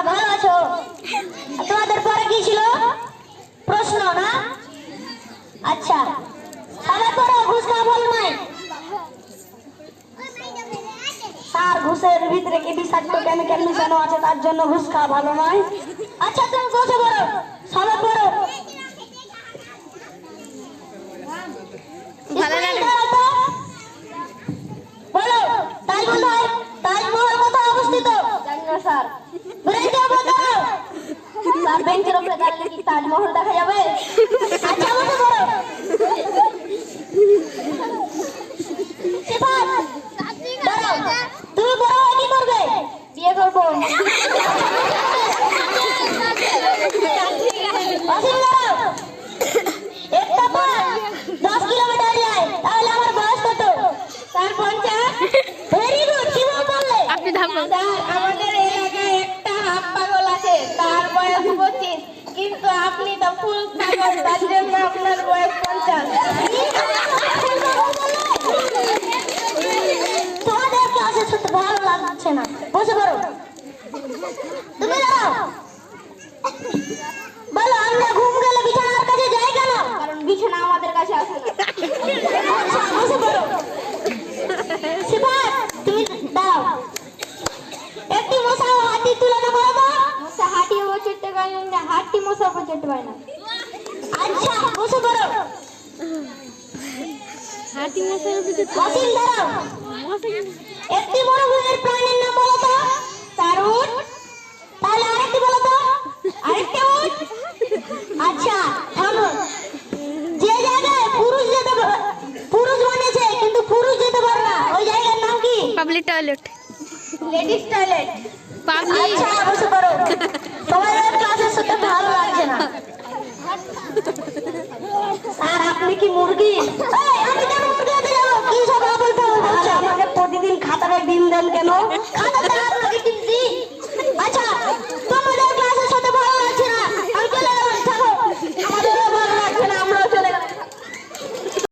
ভালো আছো? তোমাদের পরে কি ছিল? প্রশ্ন না? আচ্ছা, তাহলে পরে ঘুষ খাওয়া ভালো নয়। তার ঘুষের ভিতরে কি বিষাক্ত কেমিক্যাল মিশানো আছে, তার জন্য ঘুষ খাওয়া ভালো নয়। আচ্ছা, তুমি বসে পড়ো, সবাই পড়ো। ভালো লাগে। বলো, তাজমহল কোথায় অবস্থিত? জানি না স্যার। বেঞ্চে বসো। স্যার, বেঞ্চের উপরে দাঁড়ালে কি তাজমহল দেখা যাবে? আচ্ছা, বসে পড়ো। সিফাত, দাঁড়াও। তুমি বড় হয়ে কি করবে? বিয়ে করবো। অসীম, দাঁড়াও। একটা পথ 10 কিলোমিটার যায়, তাহলে আমার বয়স কত? স্যার, 50। ভেরি গুড, কি বললে? আপনি থামুন। স্যার, আমাদের এলাকায় একটা হাফ পাগল আছে, তার বয়স 25, কিন্তু আপনি তো ফুল পাগল, তার জন্য আপনার বয়স 50। তোমাদের ক্লাসে শুনতে ভালো লাগছে না, বসে পড়ো। তুমি দাঁড়াও। বলো, আমরা ঘুম গেলে বিছানার কাছে যাই কেন? কারণ বিছানা আমাদের কাছে আসে না। আচ্ছা, বসে পড়ো। সিফাত, তুমি দাঁড়াও। একটি মশা ও হাতির তুলনা করো তো। মশা হাতি ও চড়তে পারে না, হাতি মশা উপর চড়তে পারে না। আচ্ছা, বসে পড়ো। হাতি মশার উপরে অসীম, দাঁড়াও। একটি মরুভূমির প্রাণীর নাম বলো তো। তার উট। তাহলে আরেকটি বলো তো। আরেকটি উট। আচ্ছা, থামো। যে জায়গায় পুরুষ বানিয়েছে কিন্তু পুরুষ যেতে পারে না, ওই জায়গার নাম কি? Public toilet. Ladies toilet. Public. আচ্ছা, বসে পড়ো। তোমাদের ক্লাসের সাথে ভালো লাগছে না। স্যার, আপনি কি মুরগি? এই, আমি কেন মুরগি হতে যাবো? কি সব বলতে হবে? আমাকে প্রতিদিন খাতারে ডিম দেন কেন? খাতাতে আর